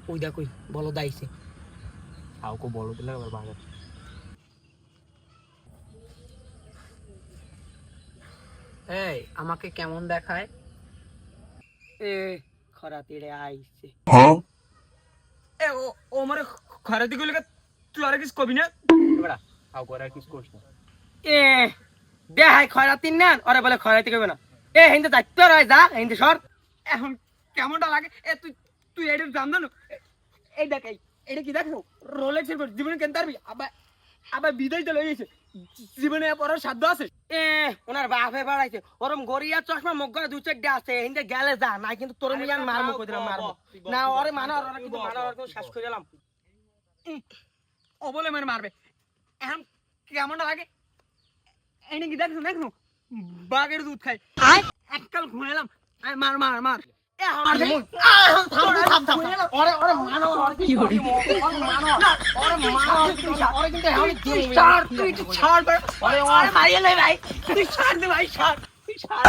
ওই দেখ ওই বলদ আইছে কাউকে বলো দিলে আবার ভাগে এই আমাকে কেমন দেখায় এ খরাতিরে আইছে এ ও মারে খরাতি কইলে তুই আর কিছু কবি না বড়া কাউকে আর কিছু কইস না এ দেখাই খরাতি না ওরে বলে খরাতি কইবে না এ হিন্দে যাইতে রয় যা হিন্দে সর এখন কেমনটা লাগে এ তুই তুই এটা জান না এই দেখ এটা কি দেখো রোলেক্স এর জীবনে কেন পারবি আবার আবার বিদেশ চলে গেছে জীবনে পড়ার সাধ্য আছে এ ওনার বাপে বাড়াইছে ওরম গড়িয়া চশমা মুখ করে দুই চারটে আছে হিন্দে গেলে যা না কিন্তু তোর মিয়ান মারমু কই দিলাম মারমু না ওরে মানা ওরে কিন্তু মানা ওরে শেষ করে দিলাম ও বলে মানে মারবে এখন কেমনটা লাগে এই নাকি দেখো দেখো বাঘের দুধ খাই এককাল ঘুরাইলাম মার মার মার ওরে ওরে মানো ওরে কি হরি মানো ওরে মানো ওরে কিন্তু আমি ছাড় তুই ছাড় ওরে ওরে মারিয়ে লে ভাই তুই ছাড় দে ভাই ছাড় তুই ছাড়